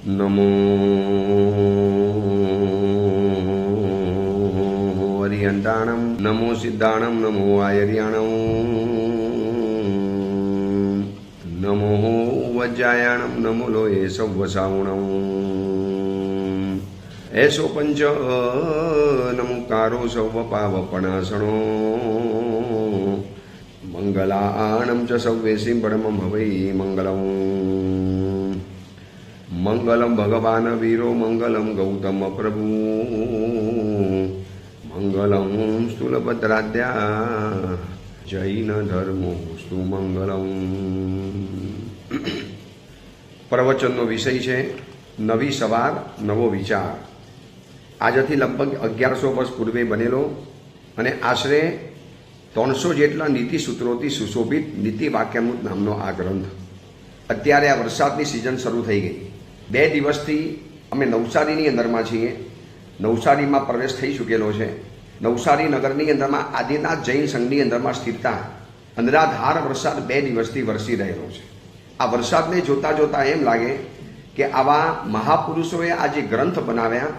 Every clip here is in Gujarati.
નમો હરિયંતાણમ નમો સિદ્ધાણમ નમો આયર્યાણમ નમો વજ્જાયાણમ નમો લોહે સૌવસાવણમ એસો પંચ નમુકારો સૌવ પાવપણાસણો મંગલાણમ ચ સૌવેશી પરમમ હવૈ મંગલમ મંગલમ ભગવાન વીરો મંગલમ ગૌતમ પ્રભુ મંગલમ સ્થૂલભદ્રાદ્યા જૈન ધર્મો સુમંગલમ. પ્રવચનનો વિષય છે નવી સવાર નવો વિચાર. આજથી લગભગ 1100 વર્ષ પૂર્વે બનેલો અને આશરે 300 જેટલા નીતિ સૂત્રોથી સુશોભિત નીતિ વાક્યામૃત નામનો આ ગ્રંથ. અત્યારે આ વરસાદની સિઝન શરૂ થઈ ગઈ. 2 દિવસથી અમે નવસારીની અંદરમાં છીએ. નવસારીમાં પ્રવેશ થઈ ચૂકેલો છે. નવસારી નગરની અંદરમાં આદિનાથ જૈન સંઘની અંદરમાં સ્થિરતા અંધરાધાર વરસાદ 2 દિવસથી વરસી રહેલો છે. આ વરસાદને જોતાં જોતાં એમ લાગે કે આવા મહાપુરુષોએ આ જે ગ્રંથ બનાવ્યા,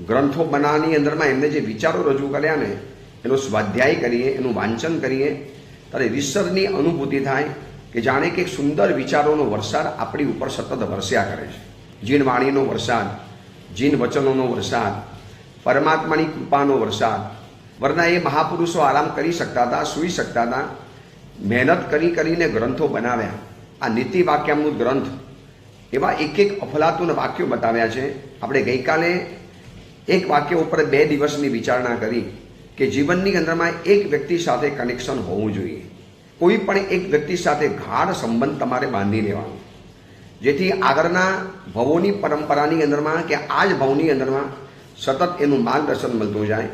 ગ્રંથો બનાવવાની અંદરમાં એમને જે વિચારો રજૂ કર્યા ને એનો સ્વાધ્યાય કરીએ, એનું વાંચન કરીએ ત્યારે ઈશ્વરની અનુભૂતિ થાય કે જાણે કે સુંદર વિચારોનો વરસાદ આપણી ઉપર સતત વરસ્યા કરે છે. જીન વાણીનો વરસાદ, જીન વચનોનો વરસાદ, પરમાત્માની કૃપાનો વરસાદ. વરના એ મહાપુરુષો આરામ કરી શકતા હતા, સૂઈ શકતા હતા, મહેનત કરીને ગ્રંથો બનાવ્યા. આ નીતિ વાક્યામૃત ગ્રંથ એવા એક અફલાતુન વાક્યો બતાવ્યા છે. આપણે ગઈકાલે એક વાક્ય ઉપર 2 દિવસની વિચારણા કરી કે જીવનની અંદરમાં એક વ્યક્તિ સાથે કનેક્શન હોવું જોઈએ. કોઈ પણ એક વ્યક્તિ સાથે ગાઢ સંબંધ તમારે બાંધી લેવાનો, જેથી આગળના ભવોની પરંપરાની અંદરમાં કે આ જ ભવની અંદરમાં સતત એનું માર્ગદર્શન મળતું જાય.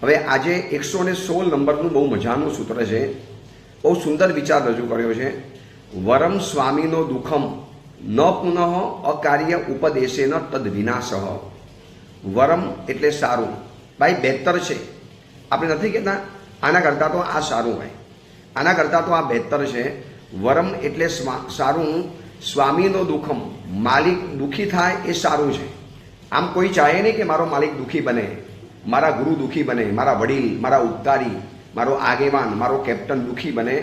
હવે આજે 116 નંબરનું બહુ મજાનું સૂત્ર છે. બહુ સુંદર વિચાર રજૂ કર્યો છે. વરમ સ્વામીનો દુઃખમ ન પુનઃ અકાર્ય ઉપદેશેન તદ વિનાશ. વરમ એટલે સારું, ભાઈ બહેતર છે. આપણે નથી કહેતા આના કરતાં તો આ સારું હોય, આના કરતાં તો આ બહેતર છે. વરમ એટલે સારું. સ્વામીનો દુઃખમ, માલિક દુઃખી થાય એ સારું છે. આમ કોઈ ચાહે નહીં કે મારો માલિક દુઃખી બને, મારા ગુરુ દુઃખી બને, મારા વડીલ, મારા ઉપકારી, મારો આગેવાન, મારો કેપ્ટન દુઃખી બને.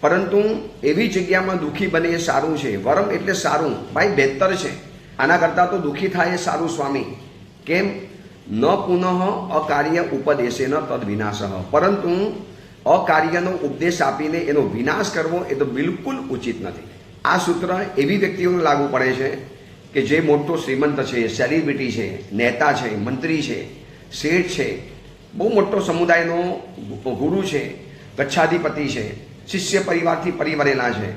પરંતુ એવી જગ્યામાં દુઃખી બને એ સારું છે. વરમ એટલે સારું, ભાઈ બહેતર છે. આના કરતાં તો દુઃખી થાય એ સારું સ્વામી. કેમ? ન પુનઃ અકાર્ય ઉપદેશેન તદ વિનાશ. પરંતુ અકાર્યનો ઉપદેશ આપીને એનો વિનાશ કરવો એ તો બિલકુલ ઉચિત નથી. આ સૂત્ર એવી વ્યક્તિઓને લાગુ પડે છે કે જે મોટો શ્રીમંત છે, સેલિબ્રિટી છે, નેતા છે, મંત્રી છે, શેઠ છે, બહુ મોટો સમુદાયનો ગુરુ છે, ગચ્છાધિપતિ છે, શિષ્ય પરિવારથી પરિવરેલા છે,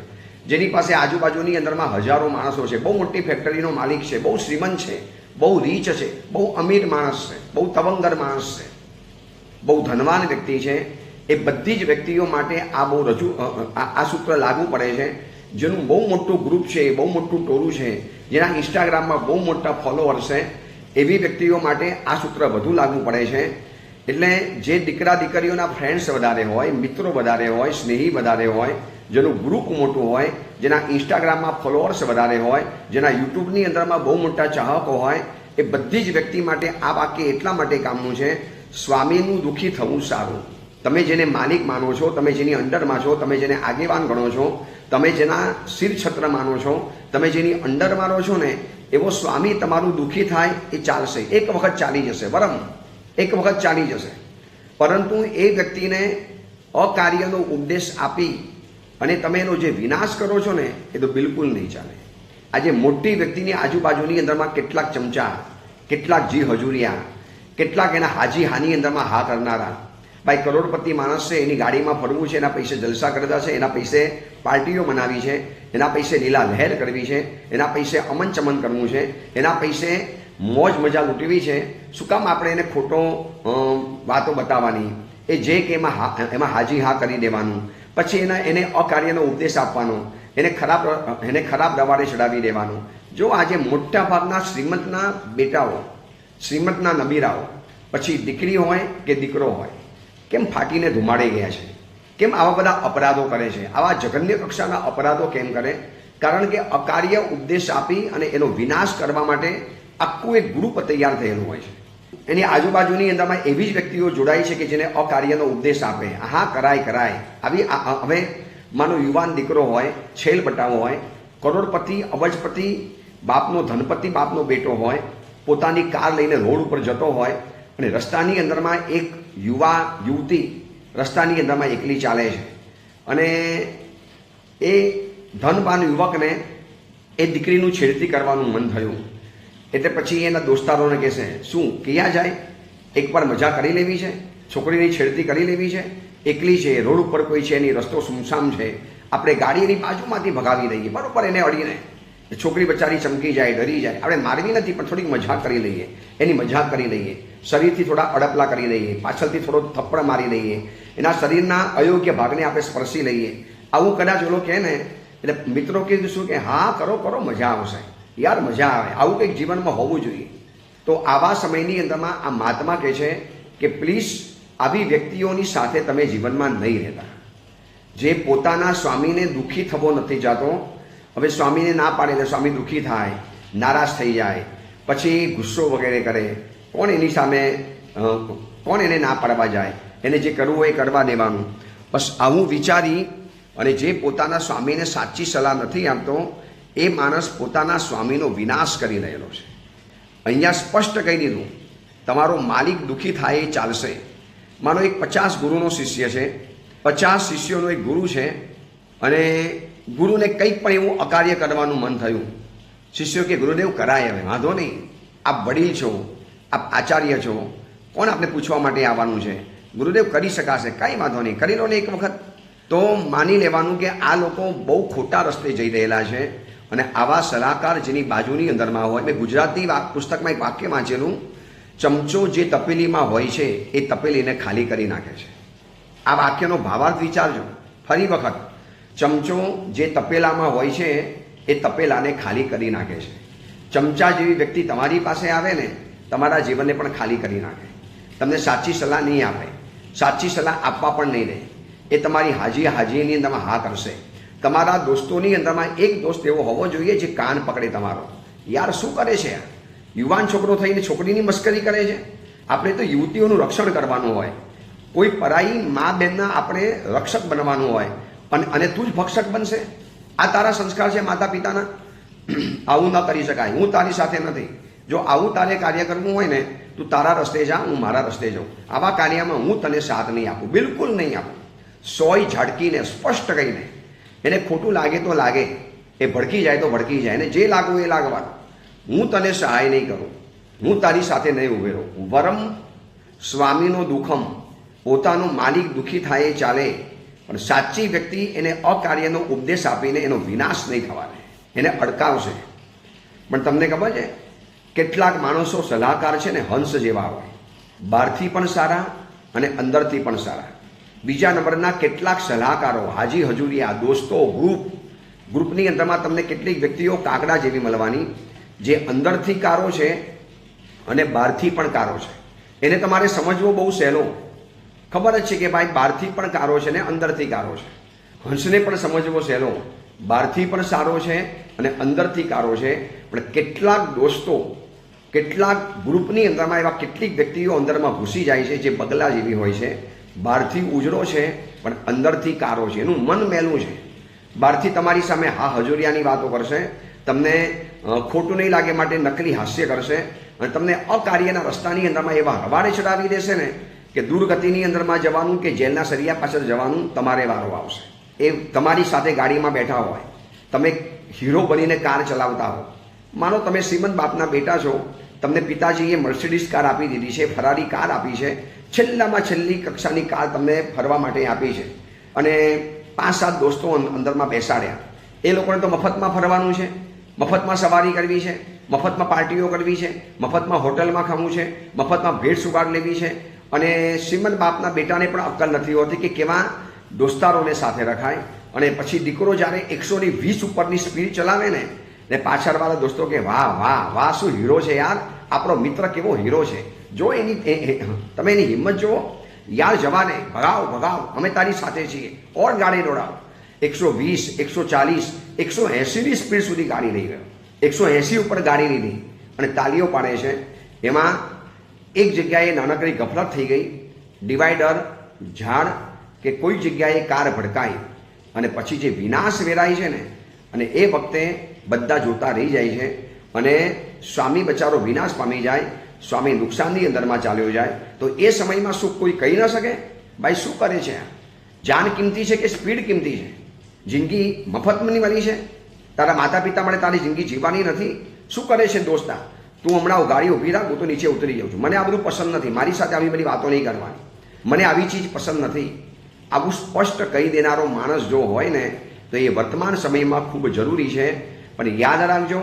જેની પાસે આજુબાજુની અંદરમાં હજારો માણસો છે, બહુ મોટી ફેક્ટરીનો માલિક છે, બહુ શ્રીમંત છે, બહુ રીચ છે, બહુ અમીર માણસ છે, બહુ તવંગર માણસ છે, બહુ ધનવાન વ્યક્તિ છે. એ બધી જ વ્યક્તિઓ માટે આ બહુ આ સૂત્ર લાગુ પડે છે. જેનું બહુ મોટું ગ્રુપ છે, બહુ મોટું ટોળું છે, જેના ઇન્સ્ટાગ્રામમાં બહુ મોટા ફોલોઅર્સ છે, એવી વ્યક્તિઓ માટે આ સૂત્ર વધુ લાગુ પડે છે. એટલે જે દીકરા દીકરીઓના ફ્રેન્ડ્સ વધારે હોય, મિત્રો વધારે હોય, સ્નેહી વધારે હોય, જેનું ગ્રુપ મોટું હોય, જેના ઇન્સ્ટાગ્રામમાં ફોલોઅર્સ વધારે હોય, જેના યુટ્યુબની અંદરમાં બહુ મોટા ચાહકો હોય, એ બધી જ વ્યક્તિ માટે આ વાક્ય એટલા માટે કામનું છે. સ્વામીનું દુઃખી થવું સારું. તમે જેને માલિક માનો છો, તમે જેની અંડરમાં છો, તમે જેને આગેવાન ગણો છો, તમે જેના શિર છત્ર માનો છો, તમે જેની અંડર માનો છો ને એવો સ્વામી તમારું દુઃખી થાય એ ચાલશે. એક વખત ચાલી જશે, બરાબર, એક વખત ચાલી જશે. પરંતુ એ વ્યક્તિને અકાર્યનો ઉપદેશ આપી અને તમે એનો જે વિનાશ કરો છો ને એ તો બિલકુલ નહીં ચાલે. આજે મોટી વ્યક્તિની આજુબાજુની અંદરમાં કેટલાક ચમચા, કેટલાક જી હજુરિયા, કેટલાક એના હાજી હાની અંદરમાં હા કરનારા. ભાઈ કરોડપતિ માણસ છે, એની ગાડીમાં ફરવું છે, એના પૈસે જલસા કરતા છે, એના પૈસે પાર્ટીઓ મનાવી છે, એના પૈસે લીલા લહેર કરવી છે, એના પૈસે અમન ચમન કરવું છે, એના પૈસે મોજ મજા લૂંટવી છે. શું કામ આપણે એને ખોટો વાતો બતાવવાની? એ જે કે એમાં હાજી હા કરી દેવાનું, પછી એને અકાર્યનો ઉપદેશ આપવાનો, એને ખરાબ રવાડે ચડાવી દેવાનું. જો આજે મોટા ભાગના શ્રીમંતના બેટાઓ, શ્રીમંતના નબીરાઓ, પછી દીકરી હોય કે દીકરો હોય, કેમ ફાટીને ધુમાડી ગયા છે? કેમ આવા બધા અપરાધો કરે છે? આવા જઘન્ય કક્ષાના અપરાધો કેમ કરે? કારણ કે અકાર્ય ઉપદેશ આપી અને એનો વિનાશ કરવા માટે આખું એક ગ્રુપ તૈયાર થયેલું હોય છે. એની આજુબાજુની અંદરમાં એવી જ વ્યક્તિઓ જોડાય છે કે જેને અકાર્યનો ઉપદેશ આપે. હા, કરાય કરાય. આવી હવે માનો યુવાન દીકરો હોય, છેલ બટાવો હોય, કરોડપતિ અબજપતિ બાપનો ધનપતિ બાપનો બેટો હોય, પોતાની કાર લઈને રોડ ઉપર જતો હોય અને રસ્તાની અંદરમાં એક યુવતી રસ્તાની અંદરમાં એકલી ચાલે છે અને એ ધનવાન યુવકને એ દીકરીનું છેડતી કરવાનું મન થયું. એટલે પછી એના દોસ્તારોને કહેશે, શું ક્યાં જાય, એકવાર મજા કરી લેવી છે, છોકરીની છેડતી કરી લેવી છે, એકલી છે, રોડ ઉપર કોઈ છે નહીં, રસ્તો સુમસામ છે, આપણે ગાડીની બાજુમાંથી ભગાવી દઈએ, બરોબર એને અડીને. છોકરી બચારી ચમકી જાય, ડરી જાય. આપણે મારવી નથી, પણ થોડીક મજાક કરી લઈએ, એની મજાક કરી લઈએ, શરીરથી થોડા અડપલા કરી લઈએ, પાછળથી થોડો થપ્પડ મારી લઈએ, એના શરીરના અયોગ્ય ભાગને આપણે સ્પર્શી લઈએ. આવું કદાચ ઓલો કહે ને એટલે મિત્રો કીધું શું કે હા કરો કરો, મજા આવશે યાર, મજા આવે. આવું કંઈક જીવનમાં હોવું જોઈએ. તો આવા સમયની અંદરમાં આ મહાત્મા કહે છે કે પ્લીઝ આવી વ્યક્તિઓની સાથે તમે જીવનમાં નહીં રહેતા. જે પોતાના સ્વામીને દુઃખી થવો નથી જાતો. હવે સ્વામીને ના પાડે એટલે સ્વામી દુઃખી થાય, નારાજ થઈ જાય, પછી ગુસ્સો વગેરે કરે. કોણ એને ના પાડવા જાય? એને જે કરવું હોય એ કરવા દેવાનું. બસ આવું વિચારી અને જે પોતાના સ્વામીને સાચી સલાહ નથી આપતો એ માણસ પોતાના સ્વામીનો વિનાશ કરી રહેલો છે. અહીંયા સ્પષ્ટ કહી દીધું, તમારો માલિક દુઃખી થાય એ ચાલશે. માનો એક 50 ગુરુનો શિષ્ય છે, 50 શિષ્યોનો એક ગુરુ છે અને ગુરુને કંઈક પણ એવું અકાર્ય કરવાનું મન થયું. શિષ્યો કે ગુરુદેવ કરાય, હવે વાંધો નહીં, આપ વડીલ છો, આપ આચાર્ય છો, કોણ આપણે પૂછવા માટે આવવાનું છે? ગુરુદેવ કરી શકાશે, કાંઈ વાંધો નહીં, કરી લો ને એક વખત. તો માની લેવાનું કે આ લોકો બહુ ખોટા રસ્તે જઈ રહેલા છે અને આવા સલાહકાર જેની બાજુની અંદરમાં હોય. મેં ગુજરાતી પુસ્તકમાં એક વાક્ય વાંચેલું, ચમચો જે તપેલીમાં હોય છે એ તપેલીને ખાલી કરી નાખે છે. આ વાક્યનો ભાવાર્થ વિચારજો ફરી વખત. ચમચો જે તપેલામાં હોય છે એ તપેલાને ખાલી કરી નાખે છે. ચમચા જેવી વ્યક્તિ તમારી પાસે આવે ને, તમારા જીવનને પણ ખાલી કરી નાખે. તમને સાચી સલાહ નહીં આપે, સાચી સલાહ આપવા પણ નહીં દે. એ તમારી હાજીની અંદરમાં હા કરશે. તમારા દોસ્તોની અંદરમાં એક દોસ્ત એવો હોવો જોઈએ જે કાન પકડે તમારો, યાર શું કરે છે? યુવાન છોકરો થઈને છોકરીની મસ્કરી કરે છે. આપણે તો યુવતીઓનું રક્ષણ કરવાનું હોય, કોઈ પરાઈ મા બહેનના આપણે રક્ષક બનવાનું હોય અને તું જ ભક્ષક બનશે. આ તારા સંસ્કાર છે માતા પિતાના. આવું ન કરી શકાય. હું તારી સાથે નથી. જો આવું તારે કાર્ય કરવું હોય ને, તું તારા રસ્તે જા, હું મારા રસ્તે જાઉં. આવા કાર્યમાં હું તને સાથ નહીં આપું, બિલકુલ નહીં આપું. સોય ઝાડકીને સ્પષ્ટ કહીને, એને ખોટું લાગે તો લાગે, એ ભડકી જાય તો ભડકી જાય, એને જે લાગવું એ લાગવાનું. હું તને સહાય નહીં કરું, હું તારી સાથે નહીં ઉભે રહું. વરમ સ્વામીનો દુઃખમ, પોતાનો માલિક દુઃખી થાય એ ચાલે, પણ સાચી વ્યક્તિ એને અકાર્યનો ઉપદેશ આપીને એનો વિનાશ નહીં થવા દે, એને અડકાવશે. પણ તમને ખબર છે કેટલાક માણસો સલાહકાર છે ને હંસ જેવા હોય, બહારથી પણ સારા અને અંદરથી પણ સારા. બીજા નંબરના કેટલાક સલાહકારો, હાજી હજુરિયા, દોસ્તો, ગ્રુપની અંદરમાં તમને કેટલીક વ્યક્તિઓ કાગડા જેવી મળવાની, જે અંદરથી કારો છે અને બહારથી પણ કારો છે. એને તમારે સમજવો બહુ સહેલો. ખબર જ છે કે ભાઈ બહારથી પણ કારો છે ને અંદરથી કારો છે. હંસને પણ સમજવો સહેલો, બહારથી પણ સારો છે અને અંદરથી કારો છે. પણ કેટલાક દોસ્તો, કેટલાક ગ્રુપની અંદરમાં એવા કેટલીક વ્યક્તિઓ અંદરમાં ઘૂસી જાય છે જે બગલા જેવી હોય છે. બહારથી ઉજળો છે પણ અંદરથી કારો છે, એનું મન મેલું છે. બહારથી તમારી સામે હા હજુરિયાની વાતો કરશે, તમને ખોટું નહીં લાગે માટે નકલી હાસ્ય કરશે અને તમને અકાર્યના રસ્તાની અંદરમાં એવા હવાડે ચડાવી દેશે ને કે દુર્ગતિની અંદરમાં જવાનું કે જેલના સરિયા પાછળ જવાનું તમારે વારો આવશે. એ તમારી સાથે ગાડીમાં બેઠા હોય, તમે હીરો બનીને કાર ચલાવતા હો. માનો તમે શ્રીમંત બાપના બેટા છો, તમને પિતાજીએ મર્સિડીઝ કાર આપી દીધી છે, ફરારી કાર આપી છે, છેલ્લામાં છેલ્લી કક્ષાની કાર તમને ફરવા માટે આપી છે અને 5-7 દોસ્તો અંદરમાં બેસાડ્યા. એ લોકોને તો મફતમાં ફરવાનું છે, મફતમાં સવારી કરવી છે, મફતમાં પાર્ટીઓ કરવી છે, મફતમાં હોટલમાં ખાવું છે, મફતમાં ભેટ સુગાડ લેવી છે. અને શ્રીમંત બાપના બેટાને પણ અક્કલ નથી હોતી કે કેવા દોસ્તારોને સાથે રખાય. અને પછી દીકરો જ્યારે 120 ઉપરની સ્પીડ ચલાવે ને પાછળવાળા દોસ્તો કે વાહ વાહ વાહ, શું હીરો છે યાર, આપણો મિત્ર કેવો હીરો છે, જો એની તમે એની હિંમત જુઓ યાર, જવાને ભગાવ ભગાવ, અમે તારી સાથે છીએ, ઓર ગાડી દોડાવો. 120, 140 180ની સ્પીડ સુધી ગાડી લઈ ગયો, 180 ઉપર ગાડી લીધી અને તાલીઓ પાડે છે. એમાં એક જગ્યાએ નાનકડી ગફલત થઈ ગઈ, ડિવાઈડર, ઝાડ કે કોઈ જગ્યાએ કાર ભડકાઈ અને પછી જે વિનાશ વેરાય છે ને, અને એ વખતે બધા જોતા રહી જાય છે અને સ્વામી બચારો વિનાશ પામી જાય, સ્વામી નુકસાનની અંદરમાં ચાલ્યો જાય. તો એ સમયમાં શું કોઈ કહી ન શકે ભાઈ શું કરે છે? જાન કિંમતી છે કે સ્પીડ કિંમતી છે? જિંદગી મફતની મળી છે? તારા માતા પિતા માટે તારી જિંદગી જીવવાની નથી? શું કરે છે દોસ્તા? તું હમણાં ગાડી ઊભી રાખ, હું તો નીચે ઉતરી જાઉં છું. મને આ બધું પસંદ નથી, મારી સાથે આવી બધી વાતો નહીં કરવાની, મને આવી ચીજ પસંદ નથી. આવું સ્પષ્ટ કહી દેનારો માણસ જો હોય ને તો એ વર્તમાન સમયમાં ખૂબ જરૂરી છે. પણ યાદ રાખજો,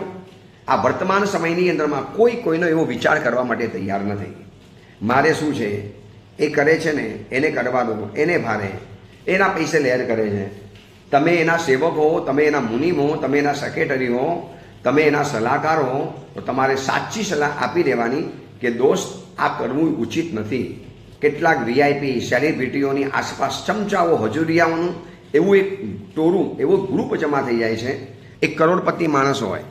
આ વર્તમાન સમયની અંદરમાં કોઈનો એવો વિચાર કરવા માટે તૈયાર નથી. મારે શું છે એ કરે છે ને એને કરવા દો, એને ભારે, એના પૈસે લહેર કરે છે. તમે એના સેવક હો, તમે એના મુનિમ હો, તમે એના સેક્રેટરી હો, તમે એના સલાહકાર હો, તો તમારે સાચી સલાહ આપી દેવાની કે દોસ્ત આ કરવું ઉચિત નથી. કેટલાક વીઆઈપી સેલિબ્રિટીઓની આસપાસ ચમચાઓ હજુરિયાઓનું એવું એક ટોરું, એવો ગ્રુપ જમા થઈ જાય છે. એક કરોડપતિ માણસ હોય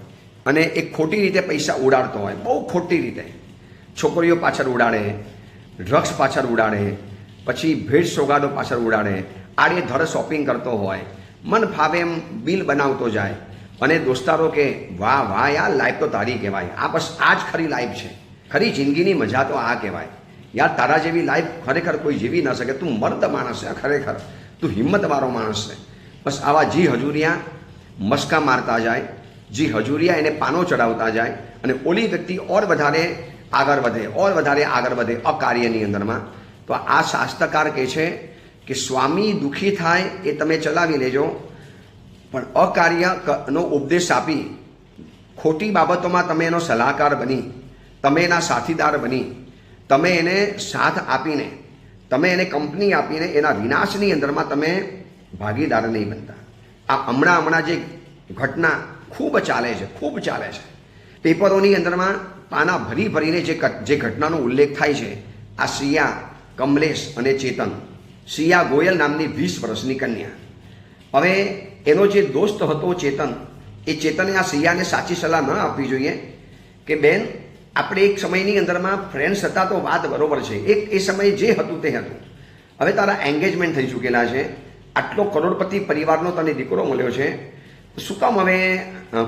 અને એક ખોટી રીતે પૈસા ઉડાડતો હોય, બહુ ખોટી રીતે છોકરીઓ પાછળ ઉડાડે, ડ્રગ્સ પાછળ ઉડાડે, પછી ભેટ સોગાદો પાછળ ઉડાડે, આડેધડ શોપિંગ કરતો હોય, મન ફાવે એમ બિલ બનાવતો જાય અને દોસ્તારો કે વાહ વાહ યાર લાઈફ તો તારી કહેવાય, આ બસ આ જ ખરી લાઈફ છે, ખરી જિંદગીની મજા તો આ કહેવાય. યાર તારા જેવી લાઈફ ખરેખર કોઈ જીવી ન શકે, તું મર્દ માણસ છે, ખરેખર તું હિંમતવાળો માણસ છે. બસ આવા જી હજુરિયા મસ્કા મારતા જાય, જી હજુરિયા એને પાનો ચડાવતા જાય અને ઓલી વ્યક્તિ ઓર વધારે આગળ વધે અકાર્યની અંદરમાં. તો આ શાસ્ત્રકાર કહે છે કે સ્વામી દુઃખી થાય એ તમે ચલાવી લેજો, પણ અકાર્યનો ઉપદેશ આપી ખોટી બાબતોમાં તમે એનો સલાહકાર બની, તમે એના સાથીદાર બની, તમે એને સાથ આપીને, તમે એને કંપની આપીને એના વિનાશની અંદરમાં તમે ભાગીદાર નહીં બનતા. આ હમણાં જે ઘટના ખૂબ ચાલે છે, પેપરોની અંદરમાં પાના ભરીને જે ઘટનાનો ઉલ્લેખ થાય છે, આ શ્રીયા, કમલેશ અને ચેતન, શ્રીયા ગોયલ નામની 20 વર્ષની કન્યા. હવે એનો જે દોસ્ત હતો ચેતન, એ ચેતને આ શ્રીયાને સાચી સલાહ ન આપવી જોઈએ કે બેન આપણે એક સમયની અંદરમાં ફ્રેન્ડ્સ હતા તો વાત બરોબર છે, એ સમયે જે હતું તે હતું, હવે તારા એન્ગેજમેન્ટ થઈ ચૂકેલા છે, આટલો કરોડપતિ પરિવારનો તને દીકરો મળ્યો છે, શું કામ હવે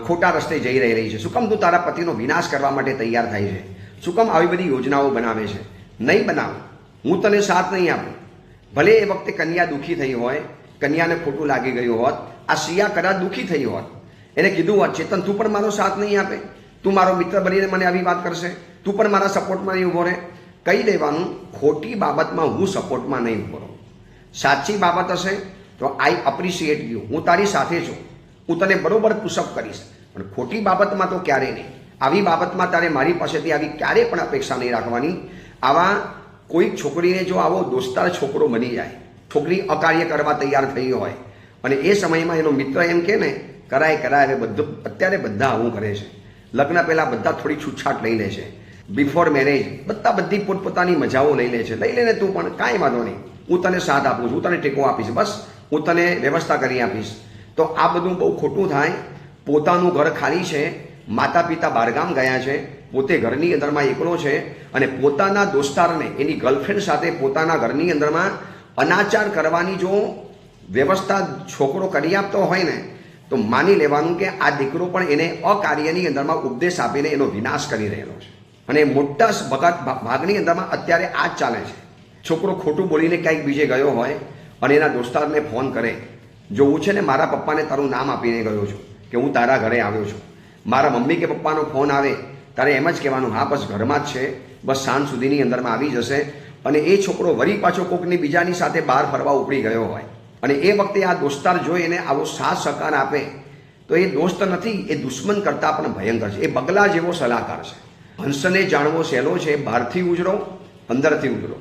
ખોટા રસ્તે જઈ રહી છે? શું કામ તું તારા પતિનો વિનાશ કરવા માટે તૈયાર થાય છે? શું કામ આવી બધી યોજનાઓ બનાવે છે? નહીં બનાવ, હું તને સાથ નહીં આપું. ભલે એ વખતે કન્યા દુઃખી થઈ હોય, કન્યાને ખોટું લાગી ગયું હોત, આ શ્રીયા કદાચ દુઃખી થઈ હોત, એને કીધું હોત ચેતન તું પણ મારો સાથ નહીં આપે, તું મારો મિત્ર બનીને મને આવી વાત કરશે, તું પણ મારા સપોર્ટમાં નહીં ઊભો રહે. કહી દેવાનું ખોટી બાબતમાં હું સપોર્ટમાં નહીં ઊભો રહું, સાચી બાબત હશે તો આઈ અપ્રિશિએટ યુ, હું તારી સાથે છું, હું તને બરોબર પુશઅપ કરીશ, પણ ખોટી બાબતમાં તો ક્યારેય નહીં. આવી બાબતમાં તારે મારી પાસેથી આવી ક્યારેય પણ અપેક્ષા નહીં રાખવાની. આવા કોઈ છોકરીને જો આવો દોસ્તાર છોકરો બની જાય, છોકરી અકાર્ય કરવા તૈયાર થઈ હોય અને એ સમયમાં એનો મિત્ર એમ કે ને કરાય હવે બધું, અત્યારે બધા આવું કરે છે, લગ્ન પહેલાં બધા થોડી છૂટછાટ લઈ લે છે, બિફોર મેરેજ બધી પોતપોતાની મજાઓ લઈ લે છે, લઈ લેને તું પણ કાંઈ વાંધો નહીં, હું તને સાથ આપું છું, હું તને ટેકો આપીશ, બસ હું તને વ્યવસ્થા કરી આપીશ. તો આ બધું બહુ ખોટું થાય. પોતાનું ઘર ખાલી છે, માતા પિતા બહારગામ ગયા છે, પોતે ઘરની અંદરમાં એકલો છે અને પોતાના દોસ્તારને એની ગર્લફ્રેન્ડ સાથે પોતાના ઘરની અંદરમાં અનાચાર કરવાની જો વ્યવસ્થા છોકરો કરી આપતો હોય ને તો માની લેવાનું કે આ દીકરો પણ એને અકાર્યની અંદરમાં ઉપદેશ આપીને એનો વિનાશ કરી રહેલો છે. અને મોટા ભાગની અંદરમાં અત્યારે આ જ ચાલે છે. છોકરો ખોટું બોલીને ક્યાંક બીજે ગયો હોય અને એના દોસ્તારને ફોન કરે, જો હું છે ને મારા પપ્પાને તારું નામ આપીને ગયો છું કે હું તારા ઘરે આવ્યો છું, મારા મમ્મી કે પપ્પાનો ફોન આવે તારે એમ જ કહેવાનું હા બસ ઘરમાં જ છે, બસ સાંજ સુધીની અંદરમાં આવી જશે. અને એ છોકરો વળી પાછો કોકની બીજાની સાથે બહાર ફરવા ઉપડી ગયો હોય અને એ વખતે આ દોસ્તાર જોઈ એને આવો સાથ સહકાર આપે તો એ દોસ્ત નથી, એ દુશ્મન કરતાં પણ ભયંકર છે. એ બગલા જેવો સલાહકાર છે. હંસને જાણવો સહેલો છે, બહારથી ઉજરો અંદરથી ઉજરો.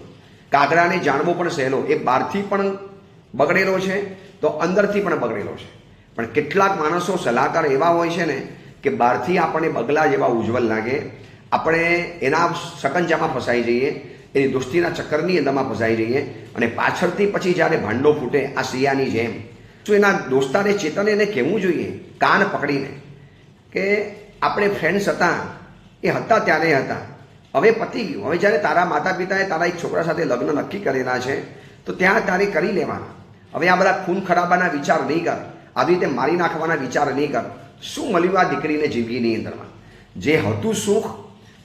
કાગડાને જાણવો પણ સહેલો, એ બહારથી પણ બગડેલો છે તો અંદરથી પણ બગડેલો છે. પણ કેટલાક માણસો સલાહકાર એવા હોય છે ને કે બહારથી આપણને બગલા જેવા ઉજ્જવલ લાગે, આપણે એના સકંજામાં ફસાઈ જઈએ, એની દોસ્તીના ચક્કરની અંદરમાં ફસાઈ જઈએ અને પાછળથી પછી જ્યારે ભાંડો ફૂટે આ શ્રીયાની જેમ શું એના દોસ્તારે ચેતને એને કહેવું જોઈએ કાન પકડીને કે આપણે ફ્રેન્ડ્સ હતા, એ હતા ત્યારે હતા, હવે પતી ગયું. હવે જ્યારે તારા માતા પિતાએ તારા એક છોકરા સાથે લગ્ન નક્કી કરેલા છે તો ત્યાં તારે કરી લેવાના. હવે આ બધા ખૂન ખરાબાના વિચાર નહીં કર, આવી રીતે મારી નાખવાના વિચાર નહીં કર. શું મળ્યું આ દીકરીને જિંદગીની અંદરમાં? જે હતું સુખ,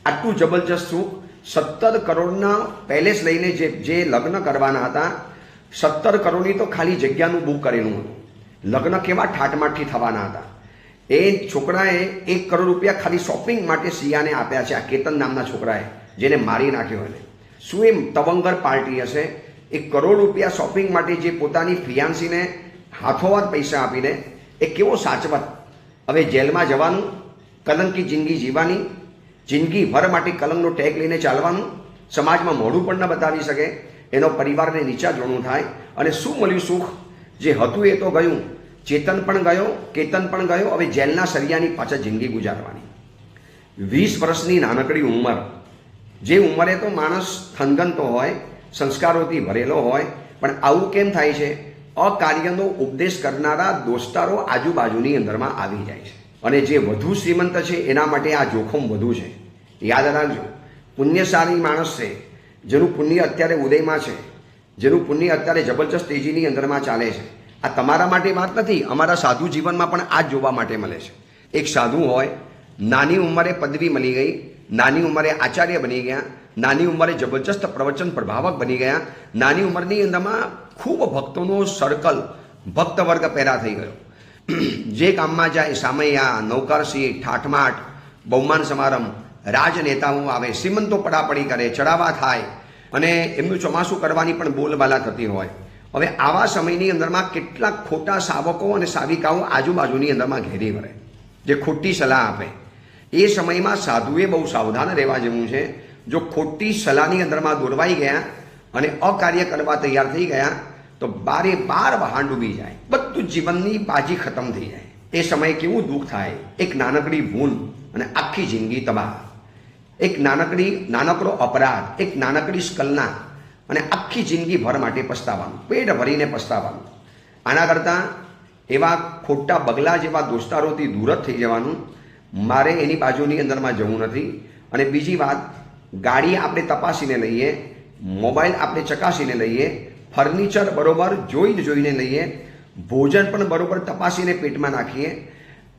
આટલું જબરજસ્ત સુખ, 17 કરોડના પેલેસ લઈને જે લગ્ન કરવાના હતા, 17 કરોડની તો ખાલી જગ્યાનું બુક કરેલું હતું. લગ્ન કેવા ઠાઠમાઠથી થવાના હતા. એ છોકરાએ 1 કરોડ રૂપિયા ખાલી શોપિંગ માટે સિયાને આપ્યા છે, આ કેતન નામના છોકરાએ, જેને મારી નાખ્યો એને. શું એ તવંગર પાર્ટી હશે? 1 કરોડ રૂપિયા શોપિંગ માટે જે પોતાની ફિયાન્સીને હાથોહાથ પૈસા આપીને એ કેવો સાચવત. હવે જેલમાં જવાનું, કલંકી જિંદગી જીવવાની, જિંદગીભર માટે કલંકનો ટેગ લઈને ચાલવાનું, સમાજમાં મોઢું પણ ન બતાવી શકે, એનો પરિવારને નીચા જોણું થાય. અને શું મળ્યું સુખ? જે હતું એ તો ગયું, ચેતન પણ ગયો, કેતન પણ ગયો. હવે જેલના સરિયાની પાછળ જિંદગી ગુજારવાની. 20 વર્ષની નાનકડી ઉંમર, જે ઉંમરે તો માણસ થનગનતો હોય, સંસ્કારોથી ભરેલો હોય, પણ આવું કેમ થાય છે? અકાર્યનો ઉપદેશ કરનારા દોસ્તારો આજુબાજુની અંદરમાં આવી જાય છે. અને જે વધુ શ્રીમંત છે એના માટે આ જોખમ વધુ છે. યાદ રાખજો, પુણ્યશાળી માણસ છે, જેનું પુણ્ય અત્યારે ઉદયમાં છે, જેનું પુણ્ય અત્યારે જબરજસ્ત તેજીની અંદરમાં ચાલે છે. આ તમારા માટે વાત નથી, અમારા સાધુ જીવનમાં પણ આ જ જોવા માટે મળે છે. એક સાધુ હોય, નાની ઉંમરે પદવી મળી ગઈ, નાની ઉંમરે આચાર્ય બની ગયા, નાની ઉંમરે જબરજસ્ત પ્રવચન પ્રભાવક બની ગયા, નાની ઉંમરની અંદરમાં ખૂબ ભક્તોનો સર્કલ, ભક્ત વર્ગ પેદા થઈ ગયો. જે કામમાં જાય સામૈયા, નૌકરસિંહ, ઠાઠમાઠ, બહુમાન સમારંભ, રાજનેતાઓ આવે, શ્રીમંતો પડાપડી કરે, ચડાવા થાય અને એમનું ચોમાસું કરવાની પણ બોલબાલા થતી હોય. હવે આવા સમયની અંદરમાં કેટલાક ખોટા સાવકો અને સાવિકાઓ આજુબાજુની અંદરમાં ઘેરી વળે, જે ખોટી સલાહ આપે. એ સમયમાં સાધુએ બહુ સાવધાન રહેવા જેવું છે. જો ખોટી સલાહની અંદરમાં દોરવાઈ ગયા અને અકાર્ય કરવા તૈયાર થઈ ગયા તો 12 વહાણ ડૂબી જાય, બધું જીવનની બાજી ખતમ થઈ જાય. એ સમયે કેવું દુઃખ થાય! એક નાનકડી ભૂલ અને આખી જિંદગી તબાહ. એક નાનકડો અપરાધ, એક નાનકડી સ્કલના અને આખી જિંદગી ભર માટે પસ્તાવાનું, પેટ ભરીને પસ્તાવાનું. આના કરતાં એવા ખોટા બગલા જેવા દોસ્તારોથી દૂર જ થઈ જવાનું. મારે એની બાજુની અંદરમાં જવું નથી. અને બીજી વાત, ગાડી આપણે તપાસીને લઈએ, મોબાઈલ આપણે ચકાસીને લઈએ, ફર્નિચર બરોબર જોઈને લઈએ, ભોજન પણ બરોબર તપાસીને પેટમાં નાખીએ.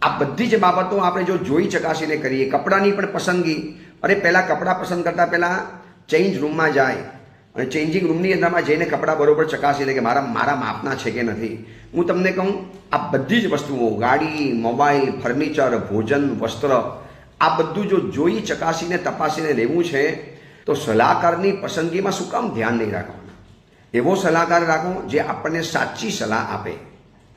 આ બધી જ બાબતો આપણે જો જોઈ ચકાસીને કરીએ. કપડાની પણ પસંદગી, અરે પહેલાં કપડાં પસંદ કરતાં પહેલાં ચેન્જ રૂમમાં જાય અને ચેન્જિંગ રૂમની અંદરમાં જઈને કપડાં બરોબર ચકાસી લે કે મારા માપના છે કે નથી. હું તમને કહું, આ બધી જ વસ્તુઓ, ગાડી, મોબાઈલ, ફર્નિચર, ભોજન, વસ્ત્ર, આ બધું જો જોઈ ચકાસીને તપાસીને લેવું છે તો સલાહકારની પસંદગીમાં શું કામ ધ્યાન નહીં રાખવાનું? એવો સલાહકાર રાખો જે આપણને સાચી સલાહ આપે.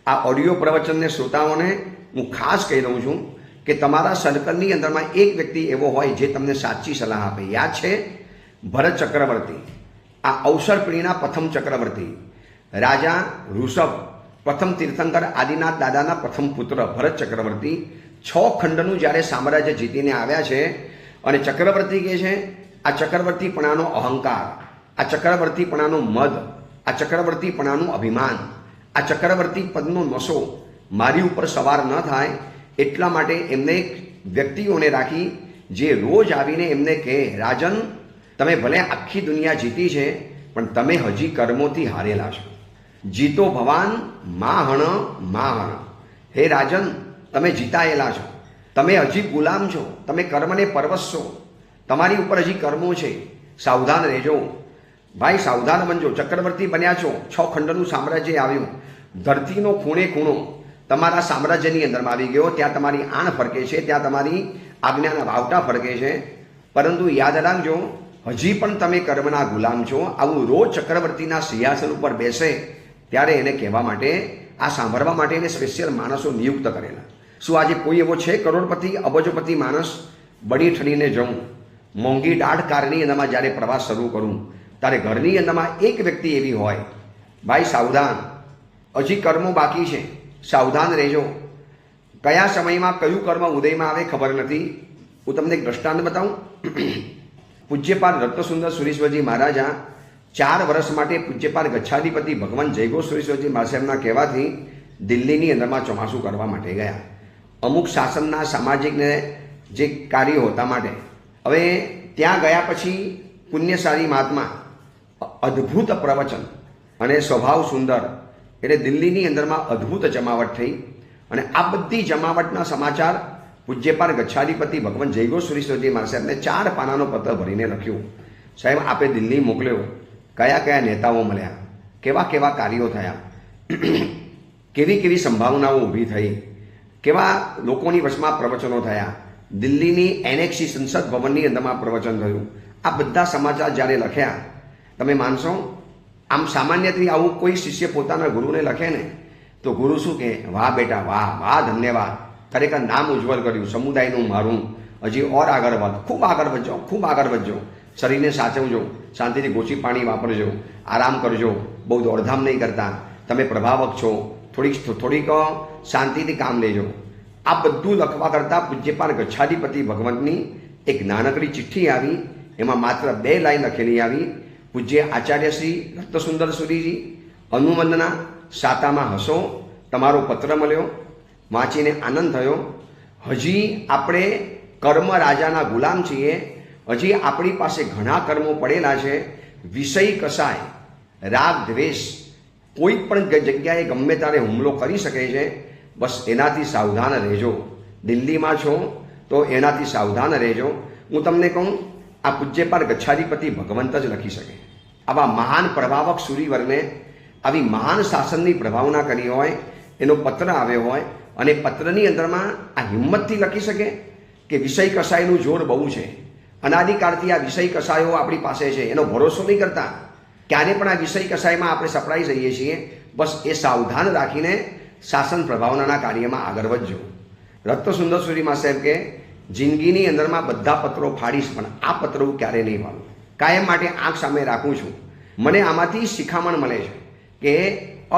આ ઓડિયો પ્રવચનને શ્રોતાઓને હું ખાસ કહી દઉં છું કે તમારા સર્કલની અંદરમાં એક વ્યક્તિ એવો હોય જે તમને સાચી સલાહ આપે. યાદ છે ભરત ચક્રવર્તી, આ અવસર પેઢીના પ્રથમ ચક્રવર્તી, રાજા ઋષભ, પ્રથમ તીર્થંકર આદિનાથ દાદાના પ્રથમ પુત્ર ભરત ચક્રવર્તી 6 ખંડનું જ્યારે સામ્રાજ્ય જીતીને આવ્યા છે. અને ચક્રવર્તી કહે છે, આ ચક્રવર્તીપણાનો અહંકાર, આ ચક્રવર્તીપણાનો મદ, આ ચક્રવર્તીપણાનું અભિમાન, આ ચક્રવર્તી પદનો નશો મારી ઉપર સવાર ન થાય એટલા માટે એમને વ્યક્તિઓને રાખી જે રોજ આવીને એમને કહે, રાજન, તમે ભલે આખી દુનિયા જીતી છે પણ તમે હજી કર્મોથી હારેલા છો. જીતો ભવાન માહણ માહણ. હે રાજન, તમે જીતાયેલા છો, તમે હજી ગુલામ છો, તમે કર્મને પરવશ છો, તમારી ઉપર હજી કર્મો છે, સાવધાન રહેજો ભાઈ, સાવધાન બનજો. ચક્રવર્તી બન્યા છો, 6 ખંડનું સામ્રાજ્ય આવ્યું, ધરતીનો ખૂણે ખૂણો તમારા સામ્રાજ્યની અંદરમાં આવી ગયો. ત્યાં તમારી આણ ફરકે છે, ત્યાં તમારી આજ્ઞાના વાવટા ફરકે છે, પરંતુ યાદ રાખજો હજી પણ તમે કર્મના ગુલામ છો. આવું રોજ ચક્રવર્તીના સિંહાસન ઉપર બેસે ત્યારે એને કહેવા માટે, આ સાંભળવા માટે એને સ્પેશિયલ માણસો નિયુક્ત કરેલા. શું આજે કોઈ એવો છે કરોડપતિ અબજોપતિ માણસ? બળી ઠરીને જવું, મોંઘી દાઢ કારની અંદરમાં જ્યારે પ્રવાસ શરૂ કરું ત્યારે ઘરની અંદરમાં એક વ્યક્તિ એવી હોય, ભાઈ સાવધાન, હજી કર્મો બાકી છે, સાવધાન રહેજો. કયા સમયમાં કયું કર્મ ઉદયમાં આવે ખબર નથી. હું તમને એક દ્રષ્ટાંત બતાવું. પૂજ્યપાદ રત્નસુંદર સુરેશ્વરજી મહારાજા 4 વર્ષ માટે પૂજ્યપાદ ગચ્છાધિપતિ ભગવાન જયગો સુરેશ્વરજી મહારાજના કહેવાથી દિલ્હીની અંદરમાં ચોમાસું કરવા માટે ગયા. અમુક શાસનના સામાજિકને જે કાર્યો હતા માટે હવે ત્યાં ગયા પછી પુણ્યશાળી મહાત્મા અદ્ભુત પ્રવચન અને સ્વભાવ સુંદર એટલે દિલ્હીની અંદરમાં અદ્ભુત જમાવટ થઈ. અને આ બધી જમાવટના સમાચાર પૂજ્યપાદ ગચ્છાધિપતિ ભગવાન જયગોસ્વામી સ્વામીજી મહારાજ સાહેબને 4 પાનાનો પત્ર ભરીને લખ્યું. સાહેબ, આપે દિલ્હી મોકલ્યો, કયા કયા નેતાઓ મળ્યા, કેવા કેવા કાર્યો થયા, કેવી કેવી સંભાવનાઓ ઊભી થઈ, કેવા લોકોની વશમાં પ્રવચનો થયા, દિલ્હીની એનેક્સી સંસદ ભવનની અંદરમાં પ્રવચન થયું. આ બધા સમાચાર જ્યારે લખ્યા, તમે માનશો, આમ સામાન્યથી આવું કોઈ શિષ્ય પોતાના ગુરુને લખે ને તો ગુરુ શું કહે, વાહ બેટા વાહ, વાહ ધન્યવાદ, ખરેખર નામ ઉજ્જવલ કર્યું સમુદાયનું મારું, હજી ઓર આગળ વધ, ખૂબ આગળ વધજો, ખૂબ આગળ વધજો, શરીરને સાચવજો, શાંતિથી ગોચી પાણી વાપરજો, આરામ કરજો, બહુ દોડધામ નહીં કરતા, તમે પ્રભાવક છો, થોડીક શાંતિથી કામ લેજો. આ બધું લખવા કરતાં પૂજ્યપાદ ગચ્છાધિપતિ ભગવંતની એક નાનકડી ચિઠ્ઠી આવી. એમાં માત્ર 2 લાઈન લખેલી આવી, પૂજ્ય આચાર્ય શ્રી રત્નસુંદર સુરીજી, અનુવંદના, સાતામાં હસો, તમારો પત્ર મળ્યો, વાંચીને આનંદ થયો. હજી આપણે કર્મ રાજાના ગુલામ છીએ, હજી આપણી પાસે ઘણા કર્મો પડેલા છે. વિષય કસાય, રાગ દ્વેષ કોઈ પણ જગ્યાએ ગમે ત્યારે હુમલો કરી શકે છે. બસ એનાથી સાવધાન રહેજો. દિલ્હીમાં છો તો એનાથી સાવધાન રહેજો. હું તમને કહું, આ પૂજ્યપાદ ગચ્છાધિપતિ ભગવંત જ લખી શકે. આવા મહાન પ્રભાવક સુરીવરને આવી મહાન શાસનની પ્રભાવના કરી હોય, એનો પત્ર આવ્યો હોય અને પત્રની અંદરમાં આ હિંમતથી લખી શકે કે વિષય કસાયનું જોર બહુ છે, અનાદિકાળથી આ વિષય કસાયો આપણી પાસે છે, એનો ભરોસો નહીં કરતા. ક્યારે પણ આ વિષય કસાયમાં આપણે સપડાઈ જઈએ છીએ. બસ એ સાવધાન રાખીને શાસન પ્રભાવનાના કાર્યમાં આગળ વધજો. રત્નસુંદર સુરી મહારાજ સાહેબ કે જિંદગીની અંદરમાં બધા પત્રો ફાડીશ, પણ આ પત્ર હું ક્યારે નહીં ફાડું. કાયમ માટે આંખ સામે રાખું છું. મને આમાંથી શિખામણ મળે છે કે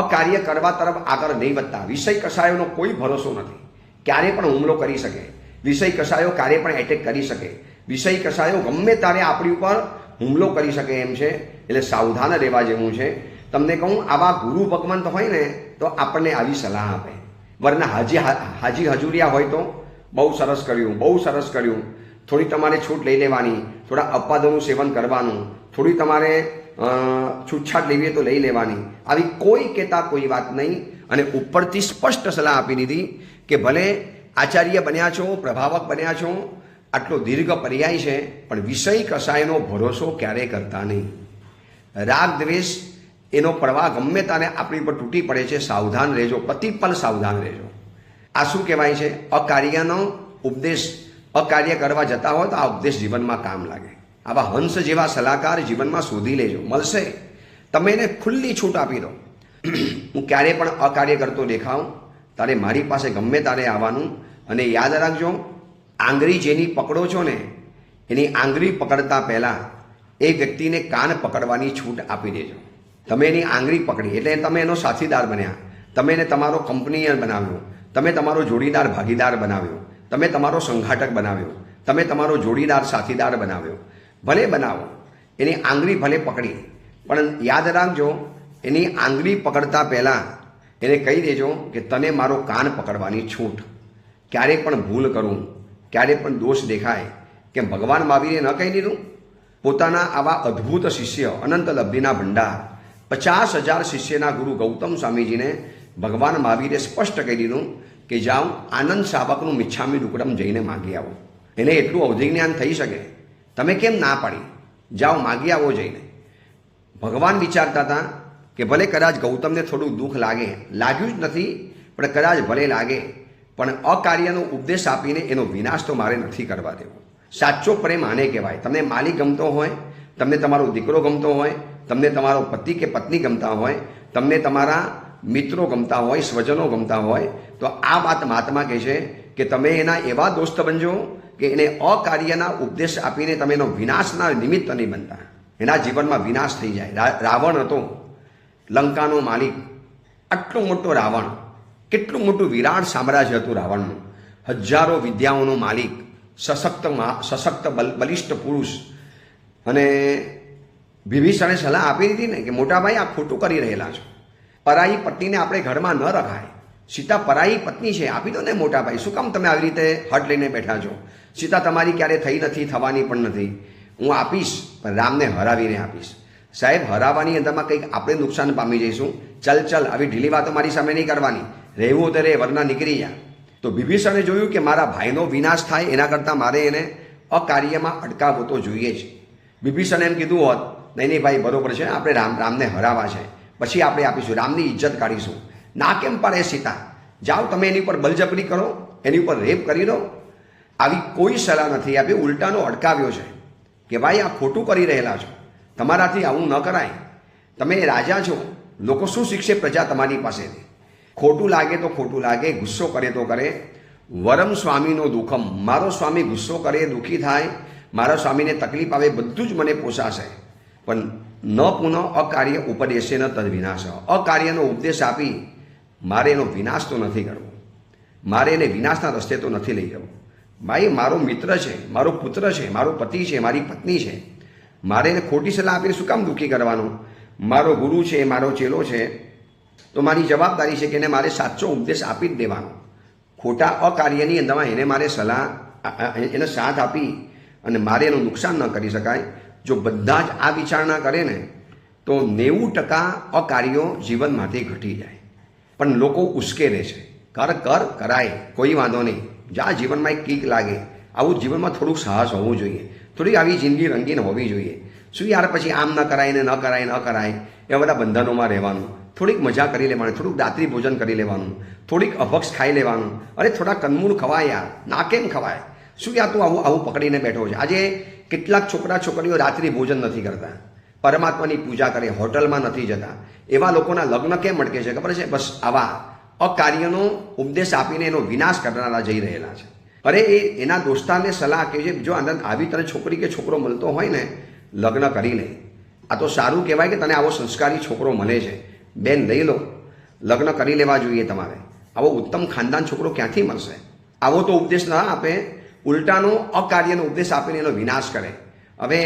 અકાર્ય કરવા તરફ આગળ નહીં વધતા. વિષય કસાયોનો કોઈ ભરોસો નથી, ક્યારે પણ હુમલો કરી શકે, વિષય કસાયો ક્યારે પણ એટેક કરી શકે, વિષય કસાયો ગમે ત્યારે આપણી ઉપર હુમલો કરી શકે એમ છે. એટલે સાવધાન રહેવા જેવું છે. તમને કહું, આવા ગુરુ ભગવંત હોય ને તો આપણને આવી સલાહ આપે. વરના હાજી હજુરિયા હોય તો બહુ સરસ કર્યું, બહુ સરસ કર્યું, થોડી તમારે છૂટ લઈ લેવાની, થોડા અપવાદોનું સેવન કરવાનું, થોડી તમારે છૂટછાટ લેવી હોય તો લઈ લેવાની. આવી કોઈ કહેતા કોઈ વાત નહીં. અને ઉપરથી સ્પષ્ટ સલાહ આપી દીધી કે ભલે આચાર્ય બન્યા છો, પ્રભાવક બન્યા છો, આટલો દીર્ઘ પર્યાય છે, પણ વિષય કસાયનો ભરોસો ક્યારેય કરતા નહીં. રાગ દ્વેષ એનો પ્રવાહ ગમે ત્યારે આપણી પર તૂટી પડે છે. સાવધાન રહેજો, પ્રતિપલ સાવધાન રહેજો. આ શું કહેવાય છે? અકાર્યનો ઉપદેશ. અકાર્ય કરવા જતા હોય તો આ ઉપદેશ જીવનમાં કામ લાગે. આવા હંસ જેવા સલાહકાર જીવનમાં શોધી લેજો, મળશે. તમે એને ખુલ્લી છૂટ આપી દો. હું ક્યારે પણ અકાર્ય કરતો દેખાઉં તારે મારી પાસે ગમે તારે આવવાનું. અને યાદ રાખજો, આંગળી જેની પકડો છો ને એની આંગળી પકડતા પહેલાં એ વ્યક્તિને કાન પકડવાની છૂટ આપી દેજો. તમે એની આંગળી પકડી એટલે તમે એનો સાથીદાર બન્યા, તમે એને તમારો કંપનીયર બનાવ્યો, તમે તમારો જોડીદાર ભાગીદાર બનાવ્યો, તમે તમારો સંઘાટક બનાવ્યો, તમે તમારો જોડીદાર સાથીદાર બનાવ્યો. ભલે બનાવો, એની આંગળી ભલે પકડી, પણ યાદ રાખજો, એની આંગળી પકડતા પહેલાં એને કહી દેજો કે તને મારો કાન પકડવાની છૂટ. ક્યારે પણ ભૂલ કરું, ક્યારે પણ દોષ દેખાય, કે ભગવાન મહાવીરે ન કહી દીધું? પોતાના આવા અદ્ભુત શિષ્ય, અનંત લબ્ધિના ભંડાર, 50,000 શિષ્યના ગુરુ ગૌતમ સ્વામીજીને ભગવાન મહાવીરે સ્પષ્ટ કહી દીધું કે જાઓ આનંદ સાબકનું મિચ્છામી દુક્કડમ જઈને માગી આવો. એને એટલું અવધિજ્ઞાન થઈ શકે, તમે કેમ ના પાડી? જાઓ માગી આવો જઈને. ભગવાન વિચારતા હતા કે ભલે કદાચ ગૌતમને થોડું દુઃખ લાગે, લાગ્યું જ નથી, પણ કદાચ ભલે લાગે, પણ અકાર્યનો ઉપદેશ આપીને એનો વિનાશ તો મારે નથી કરવા દેવો. સાચો પ્રેમ આને કહેવાય. તમને માલિક ગમતો હોય, તમને તમારો દીકરો ગમતો હોય, તમને તમારો પતિ કે પત્ની ગમતા હોય, તમને તમારા મિત્રો ગમતા હોય, સ્વજનો ગમતા હોય, તો આ વાત મહાત્મા કહે છે કે તમે એના એવા દોસ્ત બનજો કે એને અકાર્યના ઉપદેશ આપીને તમે એનો વિનાશના નિમિત્ત નહીં બનતા. એના જીવનમાં વિનાશ થઈ જાય. રાવણ હતો લંકાનો માલિક, આટલો મોટો રાવણ, કેટલું મોટું વિરાટ સામ્રાજ્ય હતું રાવણનું, હજારો વિદ્યાઓનો માલિક, સશક્ત બલિષ્ઠ પુરુષ. અને વિભીષણે સલાહ આપી દીધી ને કે મોટા ભાઈ આ ખોટું કરી રહેલા છો, પરાઈ પત્નીને આપણે ઘરમાં ન રખાય, સીતા પરાઈ પત્ની છે, આપી દો ને મોટા ભાઈ, શું કામ તમે આવી રીતે હટ લઈને બેઠા છો? સીતા તમારી ક્યારે થઈ નથી, થવાની પણ નથી. હું આપીશ, પણ રામને હરાવીને આપીશ. સાહેબ, હરાવવાની અંદરમાં કંઈક આપણે નુકસાન પામી જઈશું. ચલ આવી ઢીલી વાતો મારી સામે નહીં કરવાની, રહેવું તો રે, વરના નીકળી જા. તો વિભીષણે જોયું કે મારા ભાઈનો વિનાશ થાય એના કરતાં મારે એને અકાર્યમાં અટકાવવો તો જોઈએ જ. વિભીષણે એમ કીધું હોત, નહીં ભાઈ બરોબર છે, આપણે રામને હરાવા છે, પછી આપણે આપીશું, રામની ઇજ્જત કાઢીશું. ના કેમ પાડે સીતા? જાઓ તમે એની ઉપર બલજબરી કરો, એની ઉપર રેપ કરી દો. આવી કોઈ સલાહ નથી આપી, ઉલટાનો અટકાવ્યો છે કે ભાઈ આ ખોટું કરી રહેલા છો, તમારાથી આવું ન કરાય. તમે રાજા છો, લોકો શું શીખશે પ્રજા તમારી પાસેથી? ખોટું લાગે તો ખોટું લાગે, ગુસ્સો કરે તો કરે. વરમ સ્વામીનો દુઃખમ, મારો સ્વામી ગુસ્સો કરે, દુઃખી થાય, મારા સ્વામીને તકલીફ આવે, બધું જ મને પોસાશે. પણ ન પુનઃ અકાર્ય ઉપદેશે ન તદ વિનાશ. અકાર્યનો ઉપદેશ આપી મારે એનો વિનાશ તો નથી કરવો, મારે એને વિનાશના રસ્તે તો નથી લઈ જવો. ભાઈ મારો મિત્ર છે, મારો પુત્ર છે, મારો પતિ છે, મારી પત્ની છે, મારે એને ખોટી સલાહ આપીને શું કામ દુઃખી કરવાનું? મારો ગુરુ છે, મારો ચેલો છે, તો મારી જવાબદારી છે કે એને મારે સાચો ઉપદેશ આપી જ દેવાનો. ખોટા અકાર્યની અંદરમાં એને મારે સલાહ, એને સાથ આપી અને મારે એનું નુકસાન ન કરી શકાય. જો બધા જ આ વિચારણા કરે ને તો 90% અકાર્યો જીવનમાંથી ઘટી જાય. પણ લોકો ઉશ્કેરે છે, કરાય, કોઈ વાંધો નહીં, જા જીવનમાં એક કીક લાગે. આવું જીવનમાં થોડુંક સાહસ હોવું જોઈએ, થોડી આવી જિંદગી રંગીન હોવી જોઈએ. શું યાર પછી આમ ન કરાય ને ન કરાય એ બધા બંધનોમાં રહેવાનું. થોડીક મજા કરી લેવાની, થોડુંક રાત્રિ ભોજન કરી લેવાનું, થોડીક અભક્ષ ખાઈ લેવાનું. અરે થોડા કંદમૂળ ખવાય યાર, ના કેમ ખવાય? શું યાર તું આવું પકડીને બેઠો છે? આજે કેટલાક છોકરીઓ રાત્રિ ભોજન નથી કરતા, પરમાત્માની પૂજા કરે, હોટલમાં નથી જતા. એવા લોકોના લગ્ન કેમ અટકે છે ખબર છે? બસ આવા અકાર્યનો ઉપદેશ આપીને એનો વિનાશ કરનારા જઈ રહેલા છે. અરે એના દોસ્તારને સલાહ કે છે, જો આવી તને છોકરી કે છોકરો મળતો હોય ને, લગ્ન કરી લે. આ તો સારું કહેવાય કે તને આવો સંસ્કારી છોકરો મળે છે, બેન લઈ લો, લગ્ન કરી લેવા જોઈએ તમારે. આવો ઉત્તમ ખાનદાન છોકરો ક્યાંથી મળશે? આવો તો ઉપદેશ ના આપે, ઉલટાનો અકાર્યનો ઉપદેશ આપીને એનો વિનાશ કરે. હવે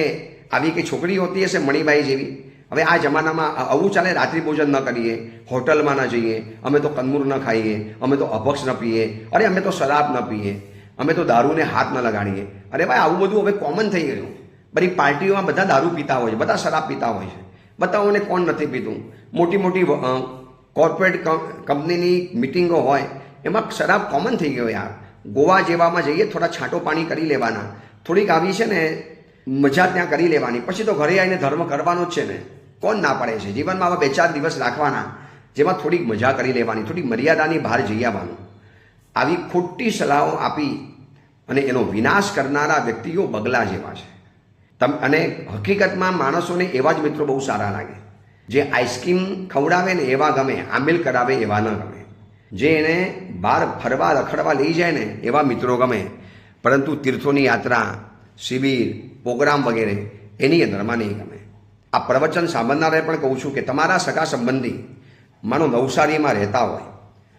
આવી કે છોકરી હોતી હશે મણિબાઈ જેવી, હવે આ જમાનામાં આવું ચાલે, રાત્રિ ભોજન ન કરીએ, હોટલમાં ન જઈએ, અમે તો કંદમૂળ ન ખાઈએ, અમે તો અભક્ષ ન પીએ, અરે અમે તો શરાબ ન પીએ, અમે તો દારૂને હાથ ન લગાડીએ. અરે ભાઈ આવું બધું હવે કોમન થઈ ગયું. બધી પાર્ટીઓમાં બધા દારૂ પીતા હોય છે, બધા શરાબ પીતા હોય છે. બતાવોને કોણ નથી પીતું? મોટી કોર્પોરેટ કંપનીની મિટિંગો હોય એમાં શરાબ કોમન થઈ ગયો યાર. ગોવા જેવામાં જઈએ, થોડા છાંટો પાણી કરી લેવાના, થોડીક આવી છે ને મજા ત્યાં કરી લેવાની, પછી તો ઘરે આવીને ધર્મ કરવાનો જ છે ને. કોણ ના પાડે છે? જીવનમાં આવા 2-4 દિવસ રાખવાના, જેમાં થોડીક મજા કરી લેવાની, થોડીક મર્યાદાની બહાર જઈ આવવાનું. આવી ખોટી સલાહો આપી અને એનો વિનાશ કરનારા વ્યક્તિઓ બગલા જેવા છે. અને હકીકતમાં માણસોને એવા જ મિત્રો બહુ સારા લાગે, જે આઈસ્ક્રીમ ખવડાવે ને એવા ગમે, આંબીલ કરાવે એવા ન ગમે. જે એને બહાર ફરવા રખડવા લઈ જાય ને એવા મિત્રો ગમે. પરંતુ તીર્થોની યાત્રા, શિબિર, પ્રોગ્રામ વગેરે એની અંદરમાં નહીં ગમે. આ પ્રવચન સાંભળનારે પણ કહું છું કે તમારા સગા સંબંધી માનો નવસારીમાં રહેતા હોય,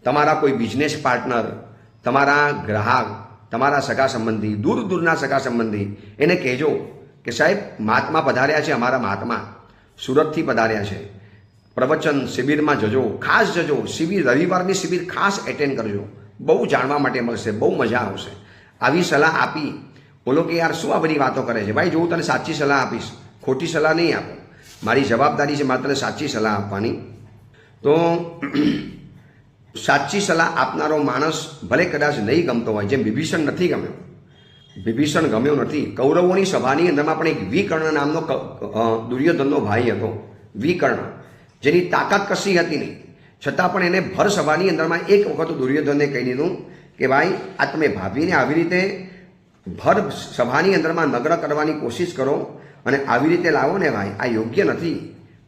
તમારા કોઈ બિઝનેસ પાર્ટનર, તમારા ગ્રાહક, તમારા સગા સંબંધી, દૂરના સગા સંબંધી, એને કહેજો કે સાહેબ મહાત્મા પધાર્યા છે, અમારા મહાત્મા સુરતથી પધાર્યા છે, પ્રવચન શિબિરમાં જજો, ખાસ જજો. શિબિર, રવિવારની શિબિર ખાસ એટેન્ડ કરજો, બહુ જાણવા માટે મળશે, બહુ મજા આવશે. આવી સલાહ આપી બોલો કે યાર શું આ બધી વાતો કરે છે? ભાઈ જો હું તને સાચી સલાહ આપીશ, ખોટી સલાહ નહીં આપો. મારી જવાબદારી છે માત્ર તને સાચી સલાહ આપવાની. તો સાચી સલાહ આપનારો માણસ ભલે કદાચ નહીં ગમતો હોય, જેમ વિભીષણ નથી ગમ્યો, વિભીષણ ગમ્યો નથી. કૌરવોની સભાની અંદરમાં પણ એક વિકર્ણ નામનો દુર્યોધનનો ભાઈ હતો, વિકર્ણ, જેની તાકાત કશી હતી નહીં, છતાં પણ એને ભર સભાની અંદરમાં એક વખત દુર્યોધનને કહી દીધું કે ભાઈ આ તમે ભાભીને આવી રીતે ભર સભાની અંદરમાં નગ્ન કરવાની કોશિશ કરો અને આવી રીતે લાવો ને ભાઈ, આ યોગ્ય નથી,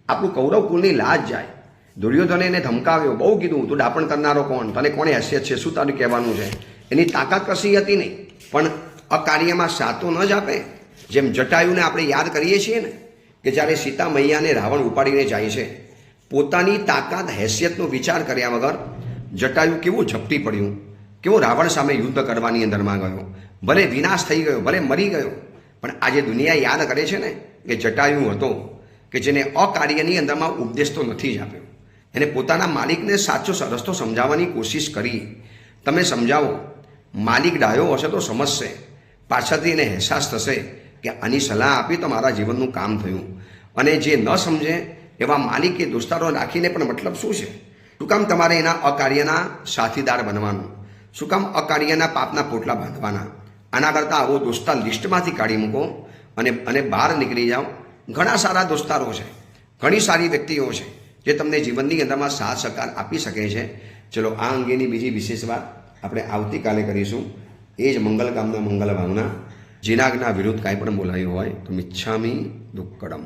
આપણું કૌરવ કુળની લાજ જાય. દુર્યોધને એને ધમકાવ્યો, બહુ કીધું તું ડાપણ કરનારો કોણ, તને કોણે હેસિયત છે, શું તારું કહેવાનું છે? એની તાકાત કશી હતી નહીં, પણ અકાર્યમાં સાતો ન જ આપે. જેમ જટાયુને આપણે યાદ કરીએ છીએ ને કે જ્યારે સીતા મૈયાને રાવણ ઉપાડીને જાય છે, પોતાની તાકાત હેસિયતનો વિચાર કર્યા વગર જટાયુ કેવું ઝપટી પડ્યું, કેવો રાવણ સામે યુદ્ધ કરવાની અંદરમાં ગયો. ભલે વિનાશ થઈ ગયો, ભલે મરી ગયો, પણ આજે દુનિયા યાદ કરે છે ને કે જટાયુ હતો કે જેને અકાર્યની અંદરમાં ઉપદેશ તો નથી જ આપ્યો. એને પોતાના માલિકને સાચો રસ્તો સમજાવવાની કોશિશ કરી. તમે સમજાવો. માલિક ડાયો હશે તો સમજશે. પાછળથી એને અહેસાસ થશે કે આની સલાહ આપી તો મારા જીવનનું કામ થયું. અને જે ન સમજે એવા માલિક કે દોસ્તારો રાખીને પણ મતલબ શું છે? શું કામ તમારે એના અકાર્યના સાથીદાર બનવાનું? શું કામ અકાર્યના પાપના પોટલા બાંધવાના? આના કરતાં આવો દોસ્તાર લિસ્ટમાંથી કાઢી મૂકો અને બહાર નીકળી જાઓ. ઘણા સારા દોસ્તારો છે, ઘણી સારી વ્યક્તિઓ છે જે તમને જીવનની અંદરમાં સાથ સહકાર આપી શકે છે. ચલો, આ અંગેની બીજી વિશેષ વાત આપણે આવતીકાલે કરીશું. એ જ મંગલ કામના મંગલ ભાવના. જીનાગના વિરુદ્ધ કાંઈ પણ બોલાયું હોય તો મિચ્છામી દુક્કડમ.